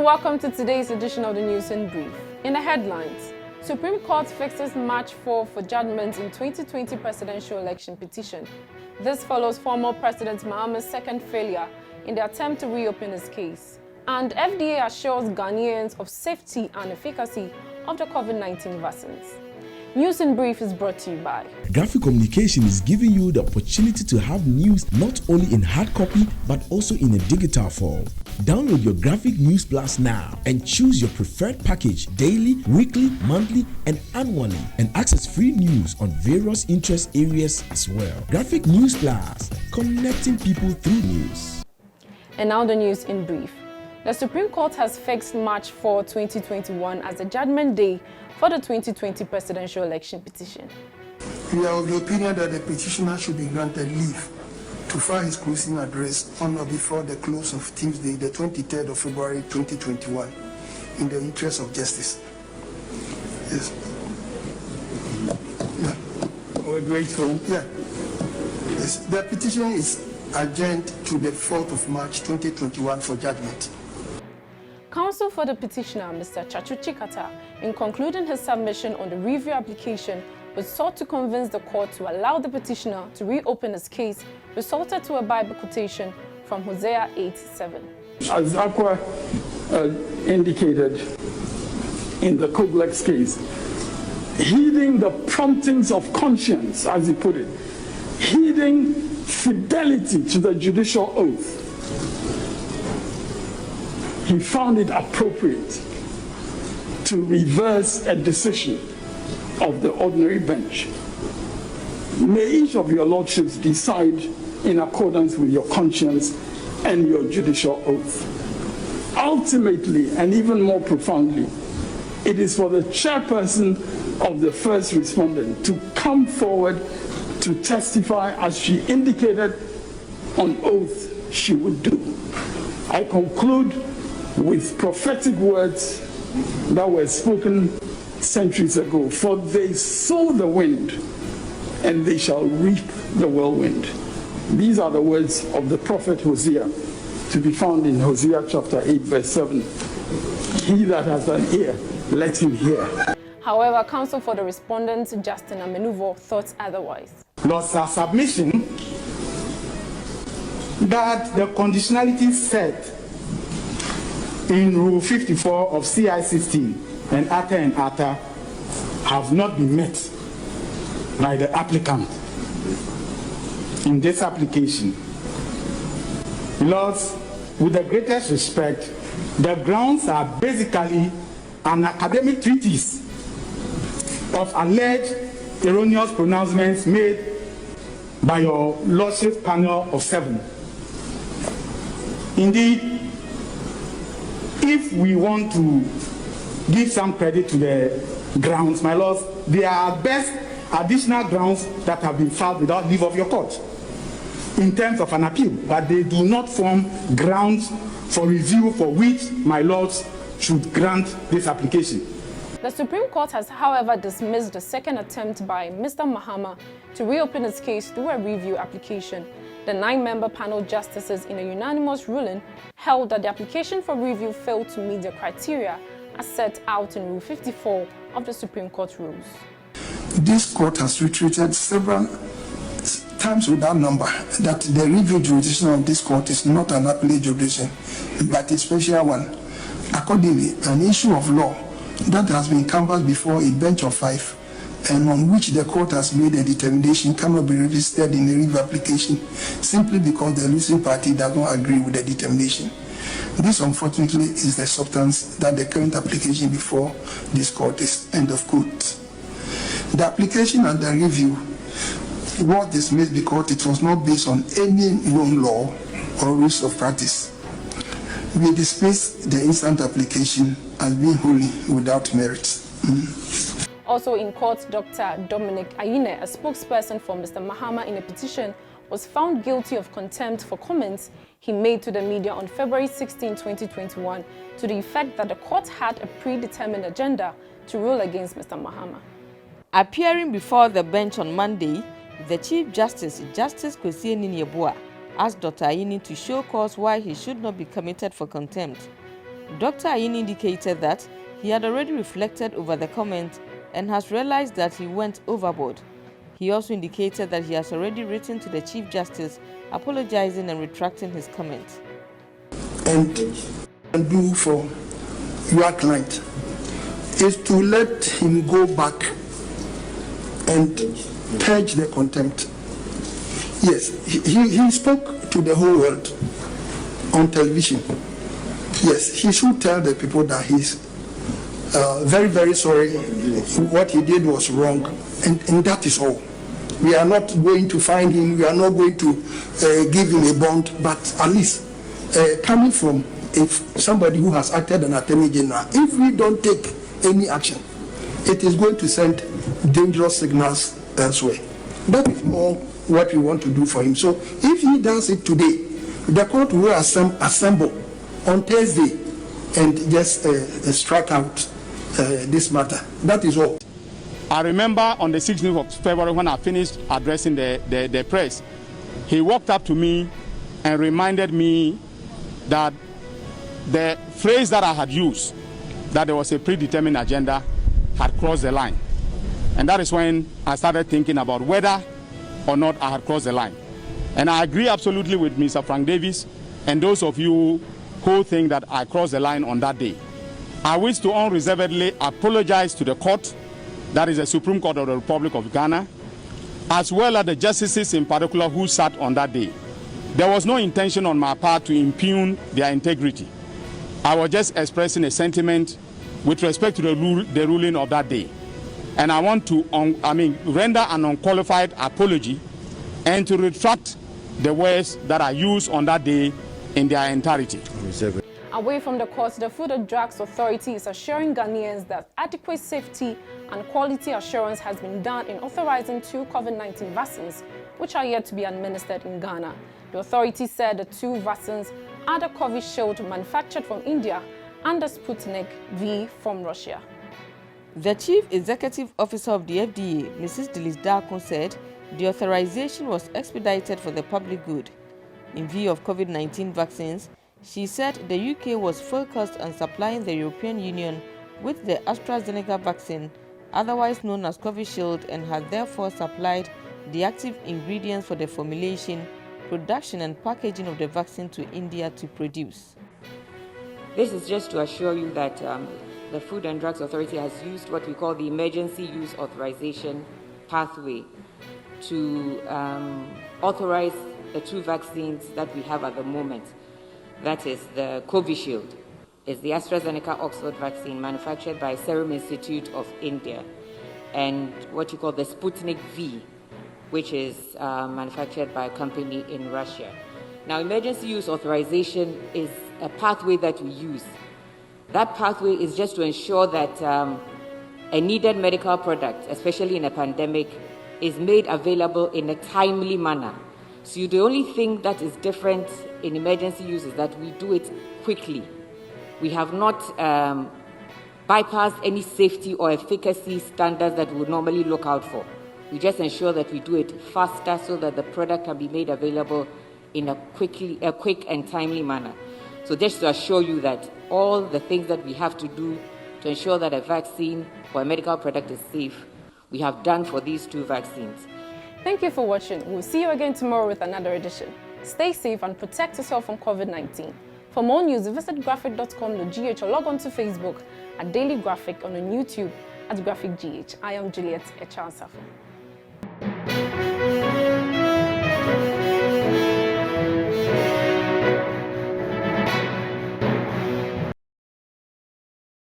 And welcome to today's edition of the News in Brief. In the headlines, Supreme Court fixes March 4 for judgment in 2020 presidential election petition. This follows former President Mahama's second failure in the attempt to reopen his case. And FDA assures Ghanaians of safety and efficacy of the COVID-19 vaccines. News in Brief is brought to you by Graphic Communication is giving you the opportunity to have news not only in hard copy but also in a digital form. Download your Graphic News Plus now and choose your preferred package daily, weekly, monthly, and annually, and access free news on various interest areas as well. Graphic News Plus, connecting people through news. And now the news in brief. The Supreme Court has fixed March 4, 2021 as the judgment day for the 2020 presidential election petition. We are of the opinion that the petitioner should be granted leave to file his closing address on or before the close of Tuesday, the 23rd of February 2021, in the interest of justice. Yes. Yeah. We're grateful. Yeah. Yes. The petition is adjourned to the 4th of March 2021 for judgment. Counsel for the petitioner, Mr. Chachu Chikata, in concluding his submission on the review application, was sought to convince the court to allow the petitioner to reopen his case, resulted to a Bible quotation from Hosea 8:7. As Aqua indicated in the Koblex case, heeding the promptings of conscience, as he put it, heeding fidelity to the judicial oath, he found it appropriate to reverse a decision of the ordinary bench. May each of your lordships decide in accordance with your conscience and your judicial oath. Ultimately, and even more profoundly, it is for the chairperson of the first respondent to come forward to testify as she indicated on oath she would do. I conclude with prophetic words that were spoken centuries ago. For they sow the wind, and they shall reap the whirlwind. These are the words of the prophet Hosea, to be found in Hosea chapter 8, verse 7. He that has an ear, let him hear. However, counsel for the respondent, Justin Amenuvo, thought otherwise. Plus our submission that the conditionality set in Rule 54 of CI 16 and ATA have not been met by the applicant in this application. Lords, with the greatest respect, the grounds are basically an academic treatise of alleged erroneous pronouncements made by your Lordship panel of 7. Indeed, if we want to give some credit to the grounds, my lords, they are at best additional grounds that have been filed without leave of your court in terms of an appeal, but they do not form grounds for review for which my lords should grant this application. The Supreme Court has, however, dismissed the second attempt by Mr. Mahama to reopen his case through a review application. The 9-member panel justices, in a unanimous ruling, held that the application for review failed to meet the criteria as set out in Rule 54 of the Supreme Court rules. This court has retreated several times without number that the review jurisdiction of this court is not an appellate jurisdiction, but a special one. Accordingly, an issue of law that has been canvassed before a bench of 5 and on which the court has made a determination cannot be revisited in a review application simply because the losing party does not agree with the determination. This, unfortunately, is the substance that the current application before this court is. End of quote. The application and the review was dismissed because it was not based on any known law or rules of practice. We dismiss the instant application as being wholly without merit. Also in court, Dr. Dominic Ayine, a spokesperson for Mr. Mahama in a petition, was found guilty of contempt for comments he made to the media on February 16, 2021, to the effect that the court had a predetermined agenda to rule against Mr. Mahama. Appearing before the bench on Monday, the Chief Justice, Justice Kwesi Niniebua, asked Dr. Ayine to show cause why he should not be committed for contempt. Dr. Ayin indicated that he had already reflected over the comment and has realized that he went overboard. He also indicated that he has already written to the Chief Justice apologizing and retracting his comment. And do for your client is to let him go back and purge the contempt. Yes, he spoke to the whole world on television. Yes, he should tell the people that he's very, very sorry. What he did was wrong, and that is all. We are not going to find him, we are not going to give him a bond, but at least coming from somebody who has acted an attorney general, if we don't take any action, it is going to send dangerous signals elsewhere. That is all what we want to do for him. So if he does it today, the court will assemble on Thursday and just strike out this matter. That is all. I remember on the 16th of February when I finished addressing the press, he walked up to me and reminded me that the phrase that I had used, that there was a predetermined agenda, had crossed the line. And that is when I started thinking about whether or not I had crossed the line. And I agree absolutely with Mr. Frank Davis and those of you who think that I crossed the line on that day. I wish to unreservedly apologize to the court, that is the Supreme Court of the Republic of Ghana, as well as the justices in particular who sat on that day. There was no intention on my part to impugn their integrity. I was just expressing a sentiment with respect to the ruling of that day. And I want to render an unqualified apology and to retract the words that I used on that day in their entirety. Away from the courts, the Food and Drugs Authority is assuring Ghanaians that adequate safety and quality assurance has been done in authorizing 2 COVID-19 vaccines, which are yet to be administered in Ghana. The authority said the 2 vaccines are the Covishield manufactured from India and the Sputnik V from Russia. The Chief Executive Officer of the FDA, Mrs. Delis Darko, said the authorization was expedited for the public good. In view of COVID-19 vaccines, she said the UK was focused on supplying the European Union with the AstraZeneca vaccine, otherwise known as Covishield, and had therefore supplied the active ingredients for the formulation, production and packaging of the vaccine to India to produce. This is just to assure you that the Food and Drugs Authority has used what we call the emergency use authorization pathway to authorize the 2 vaccines that we have at the moment. That is the Covishield, is the AstraZeneca Oxford vaccine manufactured by Serum Institute of India, and what you call the Sputnik V, which is manufactured by a company in Russia. Now, emergency use authorization is a pathway that we use. That pathway is just to ensure that a needed medical product, especially in a pandemic, is made available in a timely manner. So the only thing that is different in emergency use is that we do it quickly. We have not bypassed any safety or efficacy standards that we would normally look out for. We just ensure that we do it faster so that the product can be made available in a quick and timely manner. So just to assure you that all the things that we have to do to ensure that a vaccine or a medical product is safe, we have done for these 2 vaccines. Thank you for watching. We'll see you again tomorrow with another edition. Stay safe and protect yourself from COVID-19. For more news, visit graphic.com.gh or log on to Facebook at Daily Graphic, on YouTube at Graphic GH. I am Juliet Echansafo.